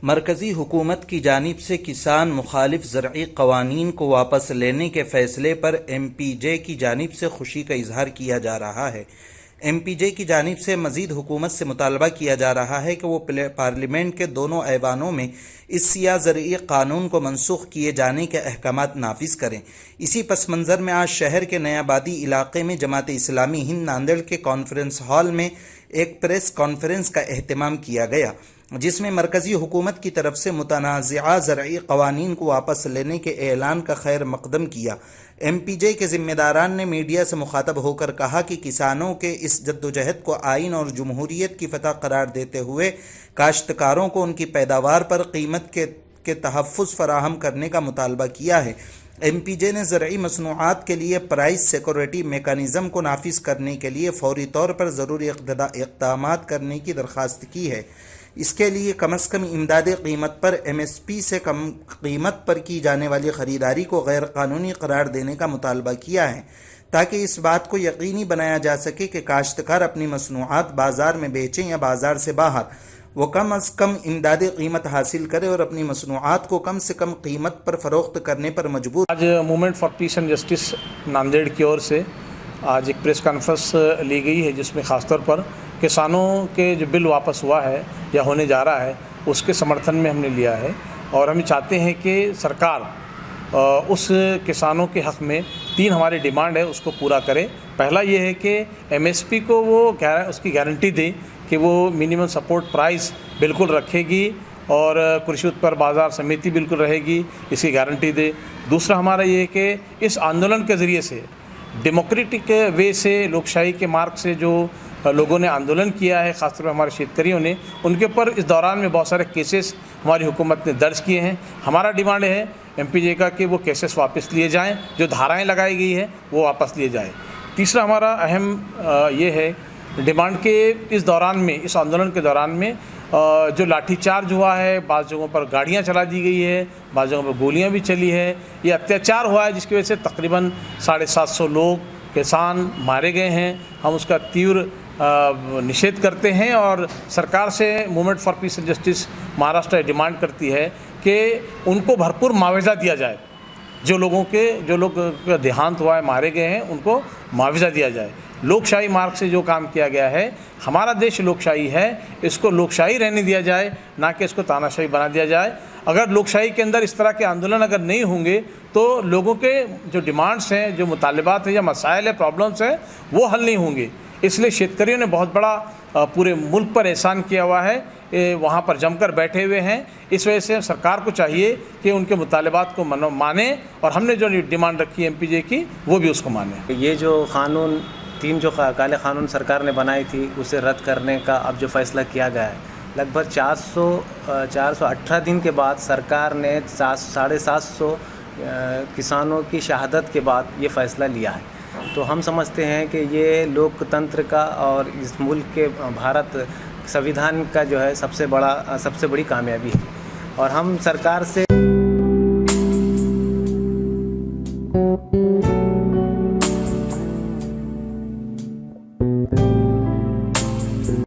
मरकज़ी हुकूमत की जानिब से किसान मुखालिफ ज़रई क़वानीन को वापस लेने के फ़ैसले पर MPJ की जानिब से खुशी का इजहार किया जा रहा है। MPJ की जानिब से मज़ीद हुकूमत से मुतालबा किया जा रहा है कि वो पार्लियामेंट के दोनों ऐवानों में इस सियाह ज़रई क़ानून को मनसूख किए जाने के अहकामात नाफिज करें। इसी पस मंज़र में आज शहर के नयाबादी इलाके में जमात इस्लामी हिंद नांदेड़ के कॉन्फ्रेंस हॉल में एक प्रेस कॉन्फ्रेंस का एहतमाम किया गया, जिसमें मरकज़ी हुकूमत की तरफ से मुतनाज़िआ ज़रई क़वानीन को वापस लेने के ऐलान का खैर मकदम किया। MPJ के ज़िम्मेदारान ने मीडिया से मुखातब होकर कहा कि किसानों के इस जद्दोजहद को आइन और जमहूरियत की फतह करार देते हुए काश्तकारों को उनकी पैदावार पर कीमत के तहफ़्फ़ुज़ फराहम करने का मुतालबा किया है। MPJ ने ज़रई मसनूआत के लिए प्राइस सिक्योरिटी मेकानिज़म को नाफिज करने के लिए फौरी तौर पर ज़रूरी इक़दामात करने की दरख्वास्त की है। इसके लिए कम अज़ कम इमदादी कीमत पर MSP से कम कीमत पर की जाने वाली ख़रीदारी को गैर कानूनी करार देने का मुतालबा किया है, ताकि इस बात को यकीनी बनाया जा सके कि काश्तकार अपनी मसनूआत बाज़ार में बेचें या बाज़ार से बाहर वो कम अज़ कम इमदादी कीमत हासिल करे और अपनी मसनूआत को कम से कम कीमत पर फ़रोख्त करने पर मजबूर। आज movement for piece and justice Nanded की ओर से आज एक प्रेस कॉन्फ्रेंस ली गई है, जिसमें ख़ासतौर पर किसानों के जो बिल वापस हुआ है या होने जा रहा है उसके समर्थन में हमने लिया है। और हम चाहते हैं कि सरकार उस किसानों के हक़ में 3 हमारी डिमांड है उसको पूरा करे। पहला ये है कि MSP को वो उसकी गारंटी दे कि वो मिनिमम सपोर्ट प्राइस बिल्कुल रखेगी और कृषि उत्पाद बाज़ार समिति बिल्कुल रहेगी, इसकी गारंटी दे। दूसरा हमारा ये है कि इस आंदोलन के ज़रिए से डेमोक्रेटिक वे से, लोकशाही के मार्ग से जो लोगों ने आंदोलन किया है, ख़ासतौर पर हमारे शेतकरियों ने, उनके ऊपर इस दौरान में बहुत सारे केसेस हमारी हुकूमत ने दर्ज किए हैं। हमारा डिमांड है MPJ का कि वो केसेस वापस लिए जाएं, जो धाराएं लगाई गई है वो वापस लिए जाएं। तीसरा हमारा अहम ये है डिमांड के इस दौरान में, इस आंदोलन के दौरान में जो लाठीचार्ज हुआ है, बाज़ जगहों पर गाड़ियाँ चला दी गई है, बाज़ जगहों पर गोलियाँ भी चली है, ये अत्याचार हुआ है जिसकी वजह से तकरीबन 750 लोग किसान मारे गए हैं। हम उसका तीव्र निषेध करते हैं और सरकार से movement for piece and justice Maharashtra demand करती है कि उनको भरपूर मुआवजा दिया जाए। जो लोग का देहांत हुआ है, मारे गए हैं, उनको मुआवजा दिया जाए। लोकशाही मार्ग से जो काम किया गया है, हमारा देश लोकशाही है, इसको लोकशाही रहने दिया जाए, ना कि इसको तानाशाही बना दिया जाए। अगर लोकशाही के अंदर इस तरह के आंदोलन अगर नहीं होंगे तो लोगों के जो डिमांड्स हैं, जो मुतालिबात हैं या मसाइल है, प्रॉब्लम्स हैं, वो हल नहीं होंगे। इसलिए शेतकरियों ने बहुत बड़ा पूरे मुल्क पर एहसान किया हुआ है, वहाँ पर जमकर बैठे हुए हैं। इस वजह से सरकार को चाहिए कि उनके मुतालिबात को माने और हमने जो डिमांड रखी है MPJ की वो भी उसको माने। ये जो कानून 3 जो काले कानून सरकार ने बनाई थी उसे रद्द करने का अब जो फ़ैसला किया गया है, लगभग 418 दिन के बाद सरकार ने 750 किसानों की शहादत के बाद ये फ़ैसला लिया है। तो हम समझते हैं कि ये लोकतंत्र का और इस मुल्क के भारत संविधान का जो है सबसे बड़ी कामयाबी है। और हम सरकार से